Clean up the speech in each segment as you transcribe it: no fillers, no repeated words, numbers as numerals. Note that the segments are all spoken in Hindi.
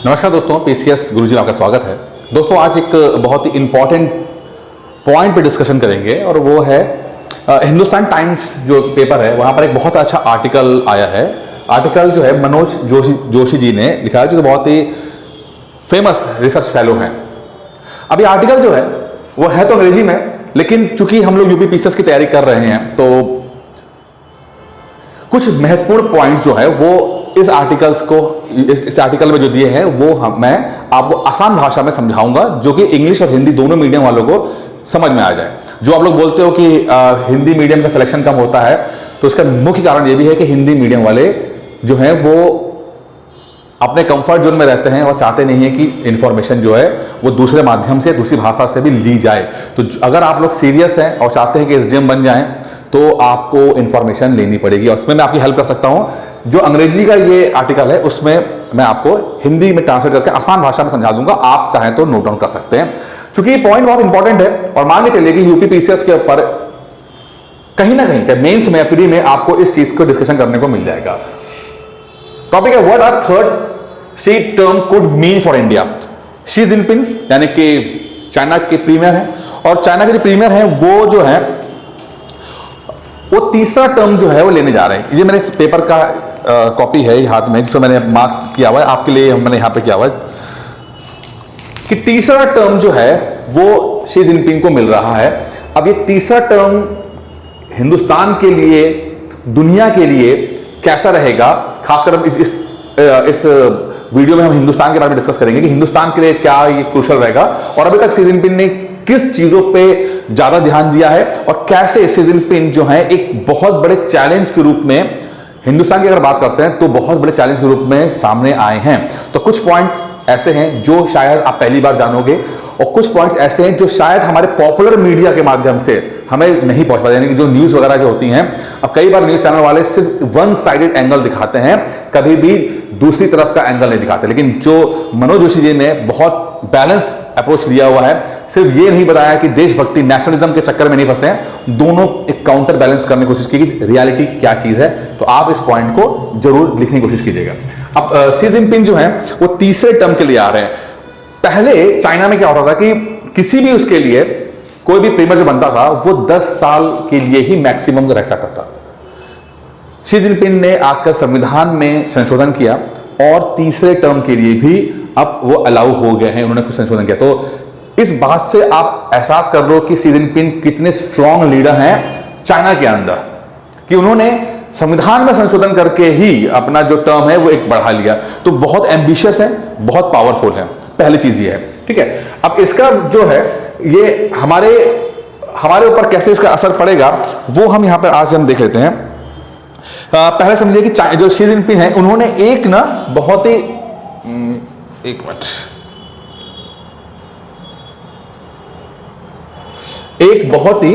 नमस्कार दोस्तों, पीसीएस गुरुजी में आपका स्वागत है। दोस्तों आज एक बहुत ही इंपॉर्टेंट पॉइंट पे डिस्कशन करेंगे और वो है हिंदुस्तान टाइम्स जो पेपर है वहाँ पर एक बहुत अच्छा आर्टिकल आया है। आर्टिकल जो है मनोज जोशी जी ने लिखा है, जो बहुत ही फेमस रिसर्च फेलो हैं। अब ये आर्टिकल जो है वो है तो अंग्रेजी में, लेकिन चूंकि हम लोग यूपी पीसीएस की तैयारी कर रहे हैं तो कुछ महत्वपूर्ण पॉइंट जो है वो इस आर्टिकल्स को इस आर्टिकल में जो दिए हैं वो मैं आपको आसान भाषा में समझाऊंगा, जो कि इंग्लिश और हिंदी दोनों मीडियम वालों को समझ में आ जाए। जो आप लोग बोलते हो कि हिंदी मीडियम का सिलेक्शन कम होता है, तो इसका मुख्य कारण ये भी है कि हिंदी मीडियम वाले जो हैं वो अपने कंफर्ट जोन में रहते हैं और चाहते नहीं है कि इंफॉर्मेशन जो है वो दूसरे माध्यम से, दूसरी भाषा से भी ली जाए। तो अगर आप लोग सीरियस हैं और चाहते हैं कि एसडीएम बन जाएं तो आपको इंफॉर्मेशन लेनी पड़ेगी, और उसमें मैं आपकी हेल्प कर सकता हूं। जो अंग्रेजी का ये आर्टिकल है उसमें मैं आपको हिंदी में ट्रांसलेट करके आसान भाषा में समझा दूंगा, आप चाहें तो नोट डाउन कर सकते हैं। चूंकि ये पॉइंट बहुत इंपॉर्टेंट है और मान के चलिए कि यूपी पीसीएस के ऊपर कहीं ना कहीं चाहे मेंस में या प्री में आपको इस चीज को डिस्कशन करने को मिल जाएगा। टॉपिक है what are third Xi term could mean for India. Xi Jinping यानी कि चाइना के प्रीमियर है, और चाइना के जो प्रीमियर है वो जो है वो तीसरा टर्म जो है वो लेने जा रहे हैं। ये मेरे पेपर का कॉपी है हाथ में, जिसमें मैंने मार्क किया हुआ है, आपके लिए मैंने यहां पे किया हुआ है कि तीसरा टर्म जो है वो शी जिनपिंग को मिल रहा है। अब ये तीसरा टर्म हिंदुस्तान के लिए, दुनिया के लिए कैसा रहेगा, खासकर हम इस वीडियो में हम हिंदुस्तान के बारे में डिस्कस करेंगे कि हिंदुस्तान के लिए क्या ये क्रूशियल रहेगा, और अभी तक शी जिनपिंग ने किस चीजों पे ज्यादा ध्यान दिया है और कैसे शी जिनपिंग जो है एक बहुत बड़े चैलेंज के रूप में, हिंदुस्तान की अगर बात करते हैं तो बहुत बड़े चैलेंज के रूप में सामने आए हैं। तो कुछ पॉइंट्स ऐसे हैं जो शायद आप पहली बार जानोगे, और कुछ पॉइंट्स ऐसे हैं जो शायद हमारे पॉपुलर मीडिया के माध्यम से हमें नहीं पहुंच पाते, यानी कि जो न्यूज वगैरह जो होती हैं। अब कई बार न्यूज चैनल वाले सिर्फ वन साइडेड एंगल दिखाते हैं, कभी भी दूसरी तरफ का एंगल नहीं दिखाते, लेकिन जो मनोज जोशी जी ने बहुत बैलेंस अप्रोच लिया हुआ है। सिर्फ ये नहीं बताया कि देशभक्ति नेशनलिज्म के चक्कर में नहीं फंसे हैं, दोनों एक काउंटर बैलेंस करने की कोशिश की कि रियलिटी क्या चीज है। तो आप इस पॉइंट को जरूर लिखने की कोशिश कीजिएगा। अब शी जिनपिंग जो है वो तीसरे टर्म के लिए आ रहे हैं। पहले चाइना में क्या होता था कि किसी भी उसके लिए कोई भी प्रीमियर जो बनता था वो 10 साल के लिए ही मैक्सिमम रह सकता था। शी जिनपिंग ने आकर संविधान में संशोधन किया और तीसरे टर्म के लिए भी अब वो अलाउ हो गए हैं, उन्होंने कुछ संशोधन किया। तो इस बात से आप एहसास कर लो कि शी जिनपिंग कितने स्ट्रांग लीडर हैं चाइना के अंदर, कि उन्होंने संविधान में संशोधन करके ही अपना जो टर्म है वो एक बढ़ा लिया। तो बहुत एम्बिशियस है, बहुत पावरफुल है, पहली चीज ये है। ठीक है, अब इसका जो है ये हमारे ऊपर कैसे इसका असर पड़ेगा वो हम यहां पर आज हम देख लेते हैं। पहले समझिए कि जो शी जिनपिंग है उन्होंने एक ना बहुत ही एक बहुत ही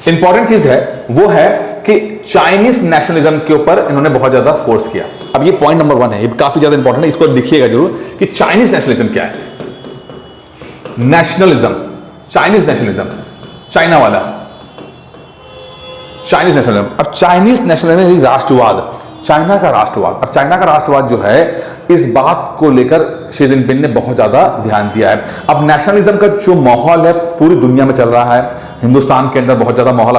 इंपॉर्टेंट चीज है, वो है कि चाइनीज नेशनलिज्म के ऊपर इन्होंने बहुत ज्यादा फोर्स किया। अब ये पॉइंट नंबर 1 है, ये काफी ज्यादा इंपॉर्टेंट है, इसको लिखिएगा जरूर कि चाइनीज नेशनलिज्म क्या है। नेशनलिज्म, चाइनीज नेशनलिज्म, चाइना वाला चाइनीज नेशनलिज्म। अब चाइनीज नेशनलिज्म राष्ट्रवाद, चाइना का राष्ट्रवाद। अब चाइना का राष्ट्रवाद जो है इस बात को लेकर शी जिनपिंग ने बहुत ज्यादा ध्यान दिया है। अब नेशनलिज्म का जो माहौल है पूरी दुनिया में चल रहा है, हिंदुस्तान के अंदर बहुत ज्यादा माहौल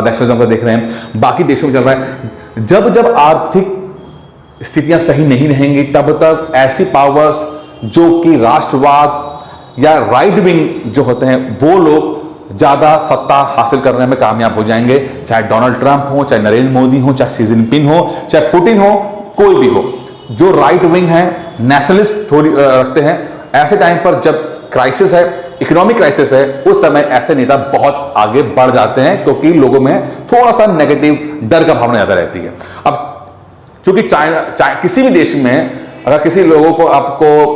नेशनलिज्म का देख रहे हैं, बाकी देशों में चल रहा है। जब जब आर्थिक स्थितियां सही नहीं रहेंगी तब तक ऐसी पावर्स जो कि राष्ट्रवाद या राइट विंग जो होते हैं वो लोग ज्यादा सत्ता हासिल करने में कामयाब हो जाएंगे, चाहे डोनाल्ड ट्रंप हो, चाहे नरेंद्र मोदी हो, चाहे शी जिनपिंग हो, चाहे पुतिन हो, कोई भी हो। जो राइट विंग है, नेशनलिस्ट थोड़ी रखते हैं, ऐसे टाइम पर जब क्राइसिस है, इकोनॉमिक क्राइसिस है, उस समय ऐसे नेता बहुत आगे बढ़ जाते हैं क्योंकि लोगों में थोड़ा सा नेगेटिव डर का भावना ज्यादा रहती है। अब चूंकि किसी भी देश में अगर किसी लोगों को आपको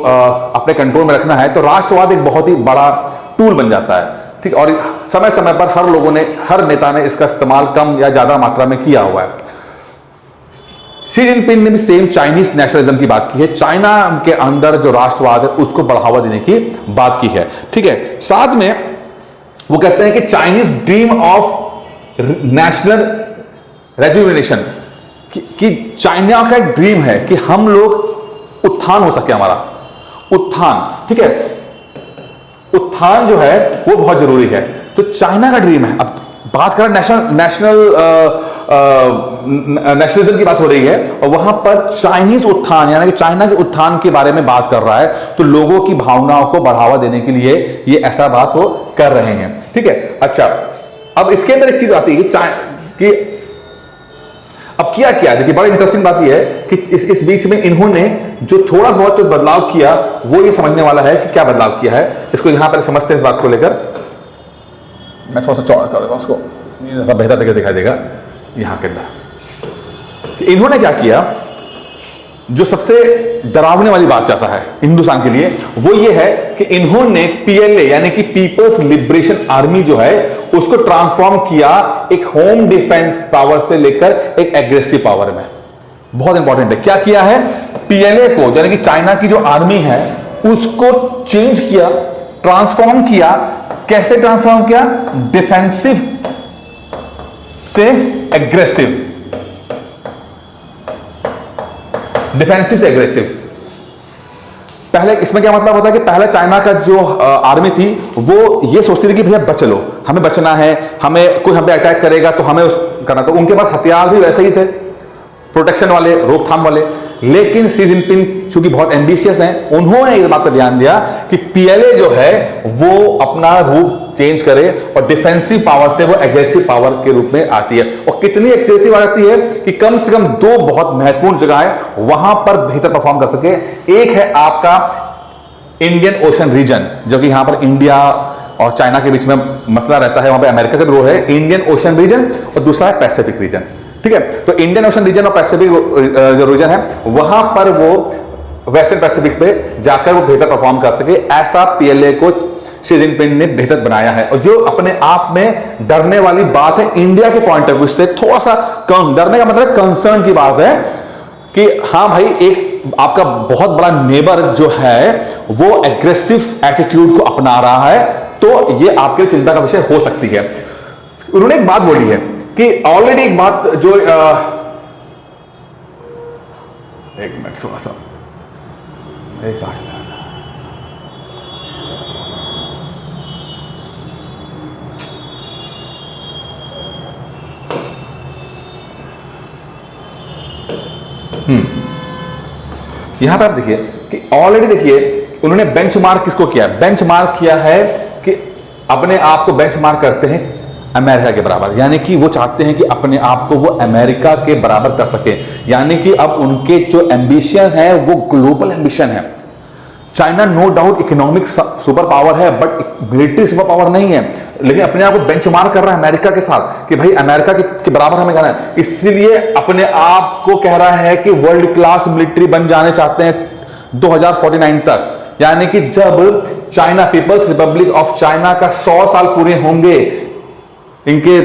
अपने कंट्रोल में रखना है तो राष्ट्रवाद एक बहुत ही बड़ा टूल बन जाता है। ठीक, और समय समय पर हर नेता ने इसका इस्तेमाल कम या ज्यादा मात्रा में किया हुआ है। शी जिनपिंग ने भी सेम चाइनीज नेशनलिज्म की बात की है, चाइना के अंदर जो राष्ट्रवाद है उसको बढ़ावा देने की बात की है। ठीक है, साथ में वो कहते हैं कि Chinese dream of national rejuvenation, कि चाइना का एक ड्रीम है कि हम लोग उत्थान हो सके, हमारा उत्थान, ठीक है, उत्थान जो है वो बहुत जरूरी है। तो चाइना का ड्रीम है। अब बात करें नेशनलिज्म की बात हो रही है और वहां पर चाइनीज उत्थान यानी कि चाइना के उत्थान के बारे में बात कर रहा है, तो लोगों की भावनाओं को बढ़ावा देने के लिए ये ऐसा बात वो कर रहे हैं, ठीक है। अच्छा, अब इसके अंदर एक चीज आती है कि अब किया क्या, देखिए बड़ा इंटरेस्टिंग बात यह है कि इस बीच में इन्होंने जो थोड़ा बहुत बदलाव किया वो ये समझने वाला है कि क्या बदलाव किया है। इसको यहां पर समझते हैं इस बात को लेकर। मैं थोड़ा सा चौड़ा कर देता हूं उसको, बेहतर तरीके दिखाई देगा यहां के अंदर। इन्होंने क्या किया, जो सबसे डरावने वाली बात चाहता है हिंदुस्तान के लिए वो ये है कि इन्होंने पीएलए यानी कि पीपल्स लिबरेशन आर्मी जो है उसको ट्रांसफॉर्म किया एक होम डिफेंस पावर से लेकर एक एग्रेसिव पावर में। बहुत इंपॉर्टेंट है, क्या किया है, पीएलए को यानी कि चाइना की जो आर्मी है उसको चेंज किया, ट्रांसफॉर्म किया। कैसे ट्रांसफॉर्म किया, डिफेंसिव से एग्रेसिव, डिफेंसिव से एग्रेसिव। पहले इसमें क्या मतलब होता है कि पहले चाइना का जो आर्मी थी वो ये सोचती थी कि भैया बच लो, हमें बचना है, हमें कोई हम पे अटैक करेगा तो हमें करना, तो उनके पास हथियार भी वैसे ही थे, प्रोटेक्शन वाले, रोकथाम वाले। लेकिन शी जिनपिंग चूंकि बहुत एम्बिशियस हैं, उन्होंने इस बात पर ध्यान दिया कि पीएलए जो है वो अपना रूप चेंज करे और डिफेंसिव पावर से वो एग्रेसिव पावर के रूप में आती है। और कितनी एग्रेसिव आती है कि कम से कम दो बहुत महत्वपूर्ण जगह है वहां पर बेहतर परफॉर्म कर सके। एक है आपका इंडियन ओशन रीजन, जो कि यहां पर इंडिया और चाइना के बीच में मसला रहता है, वहां पर अमेरिका का भी रोल है, इंडियन ओशन रीजन, और दूसरा है पैसिफिक रीजन, ठीक है। तो इंडियन ओशन रीजन और पैसिफिक जो रीजन है वहां पर वो वेस्टर्न पैसिफिक पे जाकर वो बेहतर परफॉर्म कर सके, ऐसा पीएलए को शी जिनपिंग ने बेहतर बनाया है। और जो अपने आप में डरने वाली बात है इंडिया के पॉइंट ऑफ व्यू से, थोड़ा सा डरने का मतलब कंसर्न की बात है कि हाँ भाई, एक आपका बहुत बड़ा नेबर जो है वो एग्रेसिव एटीट्यूड को अपना रहा है, तो ये आपके लिए चिंता का विषय हो सकती है। उन्होंने एक बात बोली है कि ऑलरेडी एक बात जो एक मिनट थोड़ा सा एक यहां पर आप देखिए कि ऑलरेडी देखिए उन्होंने बेंचमार्क किसको किया, बेंचमार्क किया है कि अपने आप को बेंचमार्क करते हैं अमेरिका के बराबर, यानी कि वो चाहते हैं कि अपने आप को वो अमेरिका के बराबर कर सके। यानी कि अब उनके जो एम्बिशन है वो ग्लोबल एम्बिशन है। China no doubt economic super power है बट मिलिट्री सुपर पावर नहीं है, लेकिन अपने आप को बेंचमार्क कर रहा है अमेरिका के साथ कि भाई अमेरिका के बराबर हमें जाना है। इसलिए अपने आप को कह रहा है कि वर्ल्ड क्लास मिलिट्री बन जाने चाहते हैं 2049 तक। यानी कि जब China People's Republic of China का 100 साल पूरे होंगे, इनके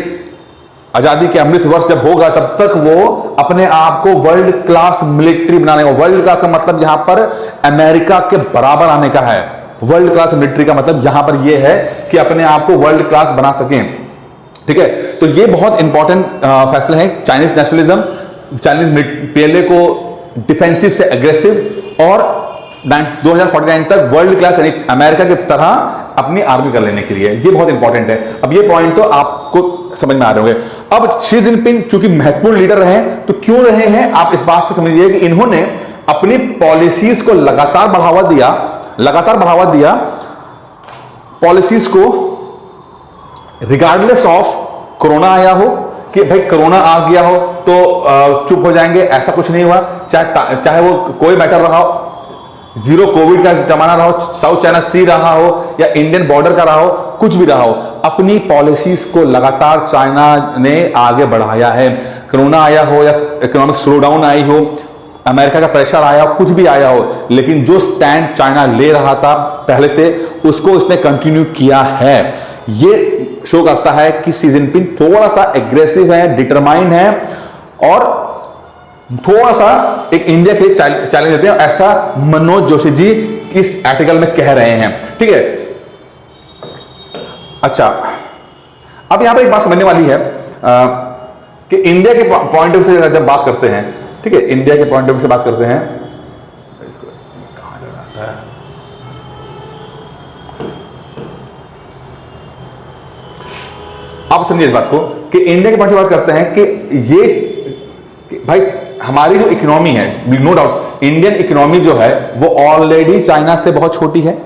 आजादी के अमृत वर्ष जब होगा, तब तक वो अपने आप को वर्ल्ड क्लास मिलिट्री बनाने का, वर्ल्ड क्लास का मतलब यहां पर अमेरिका के बराबर आने का है। वर्ल्ड क्लास मिलिट्री का मतलब यहां पर यह है कि अपने आप को वर्ल्ड क्लास बना सकें, ठीक है। तो ये बहुत इंपॉर्टेंट फैसले हैं। चाइनीज नेशनलिज्म, चाइनीज पीएलए को डिफेंसिव से एग्रेसिव और 2049 तक वर्ल्ड क्लास यानी अमेरिका की तरह अपनी आर्मी कर लेने के लिए, ये बहुत इंपॉर्टेंट है। अब ये पॉइंट तो आपको समझ में आ रहे होंगे। अब शी जिनपिंग चूंकि महत्वपूर्ण लीडर रहे, तो क्यों रहे हैं आप इस बात से समझिए कि इन्होंने अपनी पॉलिसीज को लगातार बढ़ावा दिया पॉलिसीज को, रिगार्डलेस ऑफ कोरोना आया हो कि भाई कोरोना आ गया हो तो चुप हो जाएंगे, ऐसा कुछ नहीं हुआ। चाहे वो कोई मैटर रहा हो, जीरो कोविड का जमाना रहा हो, साउथ चाइना सी रहा हो या इंडियन बॉर्डर का रहा हो, कुछ भी रहा हो, अपनी पॉलिसीज को लगातार चाइना ने आगे बढ़ाया है। कोरोना आया हो या इकोनॉमिक स्लोडाउन आई हो, अमेरिका का प्रेशर आया हो, कुछ भी आया हो, लेकिन जो स्टैंड चाइना ले रहा था पहले से, उसको इसने कंटिन्यू किया है। ये शो करता है कि शी जिनपिंग थोड़ा सा एग्रेसिव है, डिटरमाइंड है और थोड़ा सा एक इंडिया के लिए चैलेंज देते हैं, ऐसा मनोज जोशी जी इस आर्टिकल में कह रहे हैं, ठीक है। अच्छा, अब यहां पर एक बात समझने वाली है कि इंडिया के पॉइंट ऑफ व्यू से जब बात करते हैं, ठीक है, इंडिया के पॉइंट ऑफ व्यू से बात करते हैं, कहां जाता है, आप समझिए इस बात को कि इंडिया के पॉइंट ऑफ व्यू बात करते हैं कि ये कि भाई हमारी जो इकोनॉमी है, नो डाउट इंडियन इकोनॉमी जो है वो ऑलरेडी चाइना से बहुत छोटी है,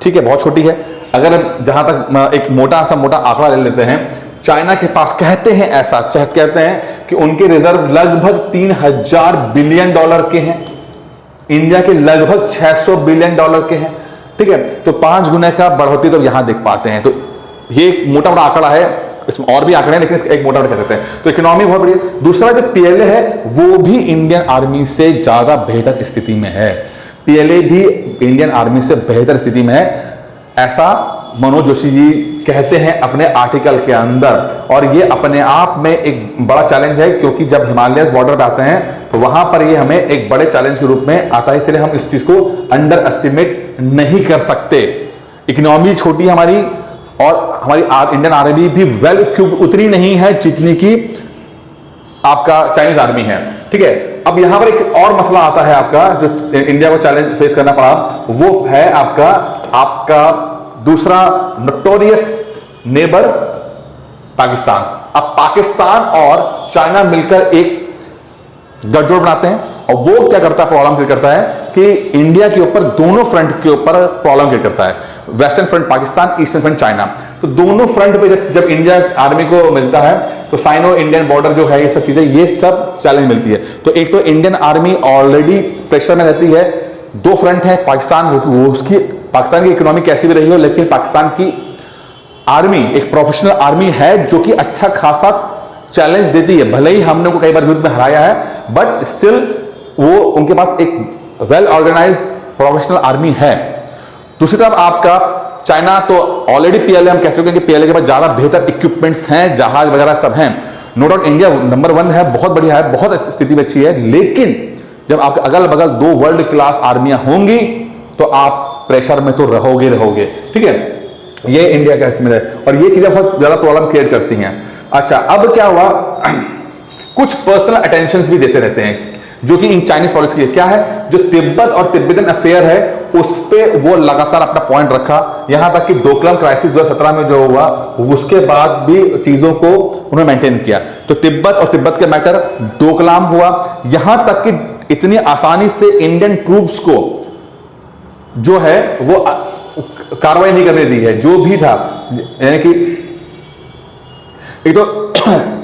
ठीक है, बहुत छोटी है। अगर जहां तक एक मोटा आंकड़ा ले लेते हैं, चाइना के पास कहते हैं ऐसा कहते हैं कि उनके रिजर्व लगभग 3000 बिलियन डॉलर के हैं, इंडिया के लगभग 600 बिलियन डॉलर के हैं, ठीक है। तो 5 गुना का बढ़ोतरी तो यहां देख पाते हैं। तो ये एक मोटा आंकड़ा है, इसमें और भी आंकड़े हैं लेकिन एक मोटा कह सकते हैं। तो इकोनॉमी बहुत बड़ी है। दूसरा जो पीएलए है वो भी इंडियन आर्मी से ज्यादा बेहतर स्थिति में है, पीएलए भी इंडियन आर्मी से बेहतर स्थिति में है, ऐसा मनोज जोशी जी कहते हैं अपने आर्टिकल के अंदर। और ये अपने आप में एक बड़ा चैलेंज है, क्योंकि जब हिमालयस बॉर्डर पे आते हैं तो वहां पर ये हमें एक बड़े चैलेंज के रूप में आता है, इसलिए हम इस चीज को अंडर एस्टिमेट नहीं कर सकते। इकोनॉमी छोटी है हमारी, और हमारी इंडियन आर्मी भी वेल इक्विप्ड उतनी नहीं है जितनी की आपका चाइनीज आर्मी है, ठीक है। अब यहां पर एक और मसला आता है आपका, जो इंडिया को चैलेंज फेस करना पड़ा, वो है आपका दूसरा नोटोरियस नेबर पाकिस्तान। अब पाकिस्तान और चाइना मिलकर एक गठजोड़ बनाते हैं, और वो क्या करता है, प्रॉब्लम क्रिएट करता है कि इंडिया के ऊपर दोनों फ्रंट के ऊपर प्रॉब्लम क्रिएट करता है। Western front Pakistan, eastern front China. तो दोनों फ्रंट पे जब इंडिया आर्मी को मिलता है तो साइनो इंडियन बॉर्डर जो है, ये सब चीजें, ये सब चैलेंज मिलती है। तो एक तो इंडियन आर्मी ऑलरेडी प्रेशर में रहती है, दो फ्रंट है, पाकिस्तान वो उसकी पाकिस्तान की इकोनॉमी कैसी भी रही हो, लेकिन पाकिस्तान की आर्मी एक प्रोफेशनल आर्मी है जो कि अच्छा खासा चैलेंज देती है। भले ही हमने को कई बार युद्ध में हराया है, बट स्टिल वो उनके पास एक वेल ऑर्गेनाइज्ड प्रोफेशनल आर्मी है। दूसरी तरफ आपका चाइना तो ऑलरेडी पीएलए, हम कह चुके हैं कि पीएलए के पास ज्यादा बेहतर इक्विपमेंट्स हैं, जहाज वगैरह सब हैं। नो डाउट इंडिया नंबर 1 है, बहुत बढ़िया है, बहुत स्थिति में अच्छी है, लेकिन जब आपके अगल बगल 2 वर्ल्ड क्लास आर्मियां होंगी तो आप प्रेशर में तो रहोगे, ठीक है। ये इंडिया का इसमें है, और ये चीजें बहुत ज्यादा प्रॉब्लम क्रिएट करती हैं। अच्छा, अब क्या हुआ, कुछ पर्सनल अटेंशन भी देते रहते हैं, जो कि इन चाइनीज पॉलिसी की क्या है, जो तिब्बत और तिब्बतन अफेयर है उस पे वो लगातार अपना पॉइंट रखा। यहां तक कि डोकलाम क्राइसिस 2017 में जो हुआ, उसके बाद भी चीजों को उन्होंने मेंटेन किया। तो तिब्बत और तिब्बत के मैटर, डोकलाम हुआ, यहां तक कि इतनी आसानी से इंडियन ट्रूप्स को जो है वो कार्रवाई नहीं करने दी है, जो भी था। यानी कि एक तो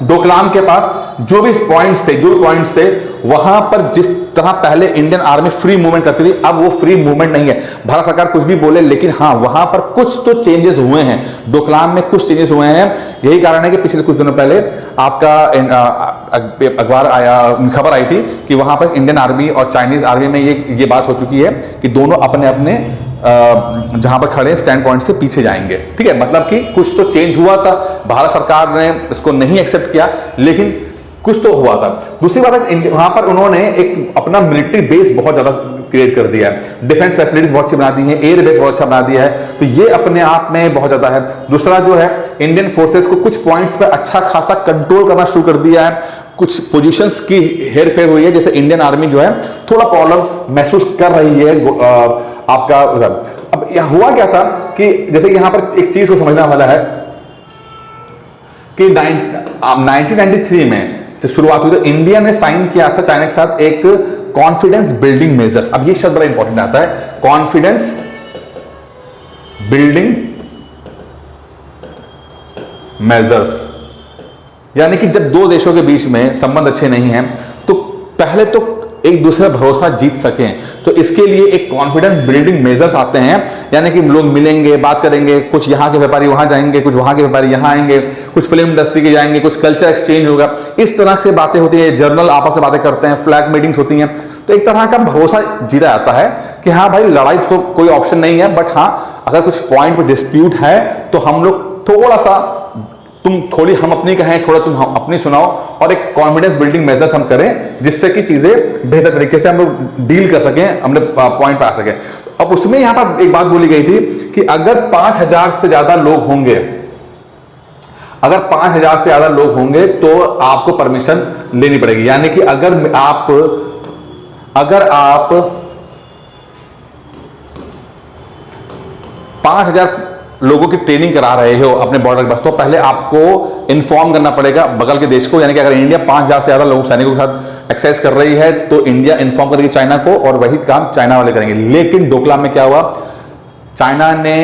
डोकलाम के पास जो भी पॉइंट्स थे वहां पर जिस तरह पहले इंडियन आर्मी फ्री मूवमेंट करती थी, अब वो फ्री मूवमेंट नहीं है। भारत सरकार कुछ भी बोले, लेकिन हाँ वहां पर कुछ तो चेंजेस हुए हैं, डोकलाम में कुछ चेंजेस हुए हैं। यही कारण है कि पिछले कुछ दिनों पहले आपका अखबार आया, खबर आई थी कि वहां पर इंडियन आर्मी और चाइनीज आर्मी में ये बात हो चुकी है कि दोनों अपने अपने जहां पर खड़े स्टैंड पॉइंट से पीछे जाएंगे, ठीक है। मतलब कि कुछ तो चेंज हुआ था, भारत सरकार ने इसको नहीं एक्सेप्ट किया, लेकिन कुछ तो हुआ था। दूसरी बात है, वहां पर उन्होंने एक अपना मिलिट्री बेस बहुत ज्यादा क्रिएट कर दिया है, डिफेंस फैसिलिटीज बहुत अच्छी बना दी है, एयर बेस बहुत अच्छा बना दिया है, तो ये अपने आप में बहुत ज्यादा है। दूसरा जो है, इंडियन फोर्सेस को कुछ पॉइंट्स पर अच्छा खासा कंट्रोल करना शुरू कर दिया है, कुछ पोजीशंस की हेर फेर हुई है, जैसे इंडियन आर्मी जो है थोड़ा प्रॉब्लम महसूस कर रही है आपका उधर। अब हुआ क्या था कि जैसे यहां पर एक चीज को समझना वाला है कि 1993 में शुरुआत हुई तो इंडिया ने साइन किया था चाइना के साथ एक कॉन्फिडेंस बिल्डिंग मेजर्स। अब ये शब्द बड़ा इंपॉर्टेंट आता है, कॉन्फिडेंस बिल्डिंग मेजर्स। यानी कि जब दो देशों के बीच में संबंध अच्छे नहीं हैं तो पहले तो एक दूसरे का भरोसा जीत सकें, तो इसके लिए एक कॉन्फिडेंस बिल्डिंग मेजर्स आते हैं। यानी कि लोग मिलेंगे, बात करेंगे, कुछ यहाँ के व्यापारी वहां जाएंगे, कुछ वहां के व्यापारी यहाँ आएंगे, कुछ फिल्म इंडस्ट्री के जाएंगे, कुछ कल्चर एक्सचेंज होगा, इस तरह से बातें होती है, जर्नल आपस में बातें करते हैं, फ्लैग मीटिंग्स होती हैं। तो एक तरह का भरोसा जीता जाता है कि हाँ भाई लड़ाई तो कोई ऑप्शन नहीं है, बट हाँ अगर कुछ पॉइंट पर डिस्प्यूट है तो हम लोग थोड़ा सा, तुम थोड़ी हम अपनी कहें, थोड़ा तुम हम अपनी सुनाओ, और एक कॉन्फिडेंस बिल्डिंग मेजर्स हम करें जिससे कि चीजें बेहतर तरीके से हम लोग डील कर सकें, हमने पॉइंट पर आ सके। अब उसमें यहां पर एक बात बोली गई थी कि अगर 5000 से ज्यादा लोग होंगे, अगर 5,000 से ज्यादा लोग होंगे तो आपको परमिशन लेनी पड़ेगी। यानी कि अगर आप 5,000 लोगों की ट्रेनिंग करा रहे हो अपने बॉर्डर के पास, तो पहले आपको इन्फॉर्म करना पड़ेगा बगल के देश को। यानी कि अगर इंडिया 5,000 से ज्यादा लोग सैनिकों के साथ एक्सेस कर रही है तो इंडिया इन्फॉर्म करेगी चाइना को, और वही काम चाइना वाले करेंगे। लेकिन डोकलाम में क्या हुआ, चाइना ने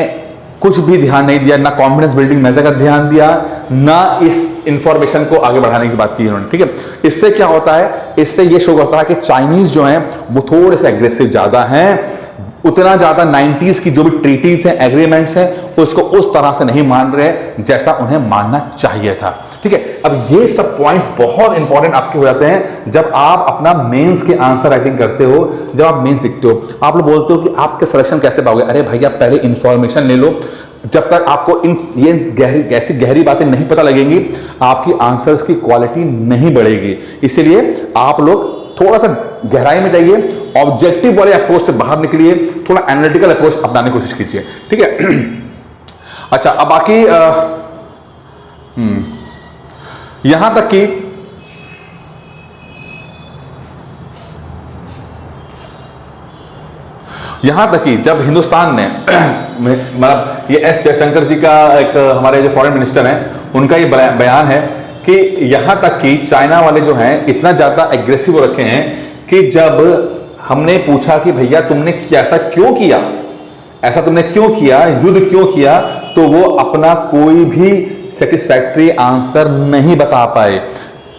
कुछ भी ध्यान नहीं दिया, ना कॉन्फिडेंस बिल्डिंग मेजर का ध्यान दिया, ना इस इंफॉर्मेशन को आगे बढ़ाने की बात की इन्होंने। ठीक है, इससे क्या होता है, इससे ये शो करता है कि चाइनीज जो हैं वो थोड़े से एग्रेसिव ज्यादा हैं, उतना ज्यादा 90s की जो भी ट्रीटीज हैं, एग्रीमेंट्स हैं, उसको उस तरह से नहीं मान रहे जैसा उन्हें मानना चाहिए था। ठीक है, अब ये सब पॉइंट्स बहुत इंपॉर्टेंट आपके हो जाते हैं जब आप अपना मेंस के आंसर राइटिंग करते हो, जब आप मेंस लिखते हो। आप लोग बोलते हो कि आपके सिलेक्शन कैसे पाओगे, अरे भैया पहले इंफॉर्मेशन ले लो। जब तक आपको ऐसी गहरी बातें नहीं पता लगेंगी, आपकी आंसर्स की क्वालिटी नहीं बढ़ेगी। इसीलिए आप लोग थोड़ा सा गहराई में जाइए, ऑब्जेक्टिव वाले अप्रोच से बाहर निकलिए, थोड़ा एनालिटिकल अप्रोच अपनाने की कोशिश कीजिए। ठीक है। अच्छा, अब बाकी यहां तक कि जब हिंदुस्तान ने मतलब ये एस जयशंकर जी का, एक हमारे जो फॉरेन मिनिस्टर हैं, उनका ये बयान है कि यहां तक कि चाइना वाले जो हैं इतना ज्यादा एग्रेसिव हो रखे हैं कि जब हमने पूछा कि भैया तुमने ऐसा क्यों किया, ऐसा तुमने क्यों किया, युद्ध क्यों किया, तो वो अपना कोई भी सेटिस्फैक्टरी आंसर नहीं बता पाए।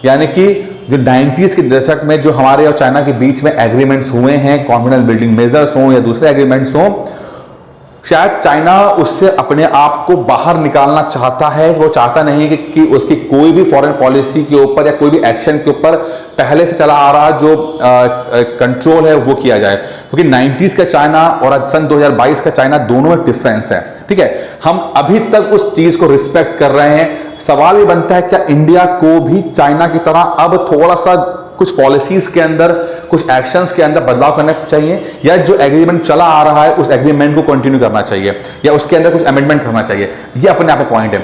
यानी कि जो 90s के दशक में जो हमारे और चाइना के बीच में एग्रीमेंट्स हुए हैं, कॉन्फिडेंस बिल्डिंग मेजर्स हों या दूसरे एग्रीमेंट्स हों, शायद चाइना उससे अपने आप को बाहर निकालना चाहता है। वो चाहता नहीं है कि उसकी कोई भी फॉरेन पॉलिसी के ऊपर या कोई भी एक्शन के ऊपर पहले से चला आ रहा जो कंट्रोल है वो किया जाए, क्योंकि 90s का चाइना और सन 2022 का चाइना दोनों में डिफरेंस है। ठीक है, हम अभी तक उस चीज को रिस्पेक्ट कर रहे हैं। सवाल ये बनता है क्या इंडिया को भी चाइना की तरह अब थोड़ा सा कुछ पॉलिसीज के अंदर, कुछ एक्शंस के अंदर बदलाव करना चाहिए, या जो एग्रीमेंट चला आ रहा है उस एग्रीमेंट को कंटिन्यू करना चाहिए, या उसके अंदर कुछ अमेंडमेंट करना चाहिए? ये अपने आप में पॉइंट है।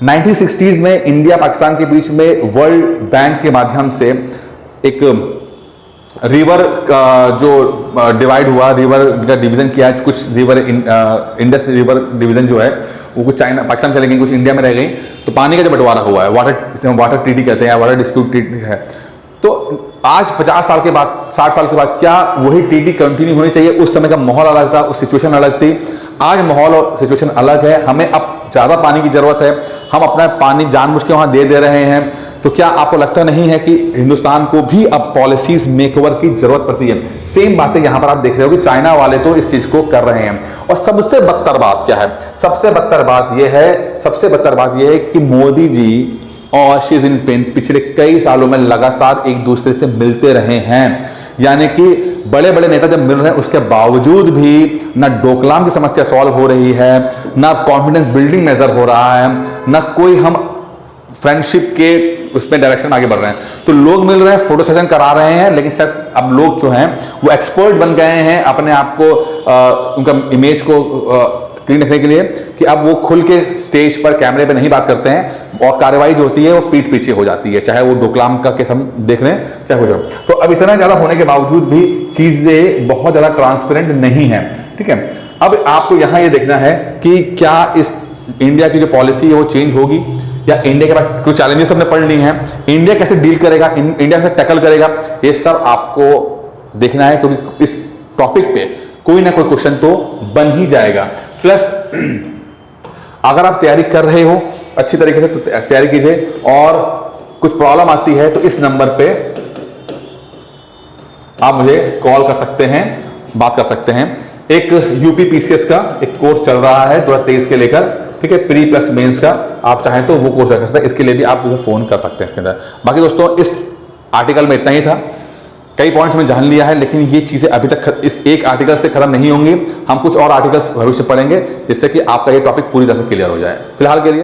1960s में इंडिया पाकिस्तान के बीच में वर्ल्ड बैंक के माध्यम से एक रिवर का जो डिवाइड हुआ, रिवर का डिवीजन किया, कुछ रिवर इंडस रिवर डिवीजन जो है वो कुछ चाइना पाकिस्तान चले गई, कुछ इंडिया में रह गई, तो पानी का जो बंटवारा हुआ है, वाटर ट्रीटी कहते हैं, वाटर डिस्प्यूट ट्रीटी है। तो आज 50 साल के बाद, 60 साल के बाद, क्या वही ट्रीटी कंटिन्यू होनी चाहिए? उस समय का माहौल अलग था, उस सिचुएशन अलग थी। आज माहौल और सिचुएशन अलग है, हमें अब ज्यादा पानी की जरूरत है, हम अपना पानी जानबूझ के वहां दे रहे हैं। तो क्या आपको लगता नहीं है कि हिंदुस्तान को भी अब पॉलिसीज मेकओवर की जरूरत पड़ती है? सेम बातें यहां पर आप देख रहे हो कि चाइना वाले तो इस चीज को कर रहे हैं। और सबसे बदतर बात क्या है? सबसे बदतर बात यह है कि मोदी जी और शी जिनपिंग पिछले कई सालों में लगातार एक दूसरे से मिलते रहे हैं। यानी कि बड़े बड़े नेता जब मिल रहे हैं उसके बावजूद भी ना डोकलाम की समस्या सॉल्व हो रही है, ना कॉन्फिडेंस बिल्डिंग मेजर हो रहा है, ना कोई हम फ्रेंडशिप के उसमें डायरेक्शन में आगे बढ़ रहे हैं। तो लोग मिल रहे हैं, फोटो सेशन करा रहे हैं, लेकिन सर अब लोग जो हैं वो एक्सपर्ट बन गए हैं अपने आप को, उनका इमेज को क्लीन रखने के लिए, कि अब वो खुल के स्टेज पर कैमरे पे नहीं बात करते हैं, और कार्रवाई जो होती है वो पीठ पीछे हो जाती है, चाहे वो डोकलाम का केस हम देख रहे हैं, चाहे हो जाए। तो अब इतना ज्यादा होने के बावजूद भी चीजें बहुत ज्यादा ट्रांसपेरेंट नहीं है। ठीक है, अब आपको यहां ये देखना है कि क्या इस इंडिया की जो पॉलिसी है वो चेंज होगी, या इंडिया के पास कोई चैलेंजेस हमने पढ़ ली हैं, इंडिया कैसे डील करेगा, इंडिया कैसे टैकल करेगा, ये सब आपको देखना है, क्योंकि इस टॉपिक पे कोई ना कोई क्वेश्चन तो बन ही जाएगा। प्लस अगर आप तैयारी कर रहे हो अच्छी तरीके से तो तैयारी कीजिए, और कुछ प्रॉब्लम आती है तो इस नंबर पे आप मुझे कॉल कर सकते हैं, बात कर सकते हैं। एक यूपीपीसीएस का एक कोर्स चल रहा है 2023 के लेकर, ठीक है, प्री प्लस मेंस का, आप चाहें तो वो कोर्स कर सकते हैं, इसके लिए भी आप मुझे फोन कर सकते हैं इसके अंदर। बाकी दोस्तों इस आर्टिकल में इतना ही था, कई पॉइंट्स में जान लिया है, लेकिन ये चीजें अभी तक इस एक आर्टिकल से खत्म नहीं होंगी। हम कुछ और आर्टिकल्स भविष्य पढ़ेंगे जिससे कि आपका ये टॉपिक पूरी तरह से क्लियर हो जाए। फिलहाल के लिए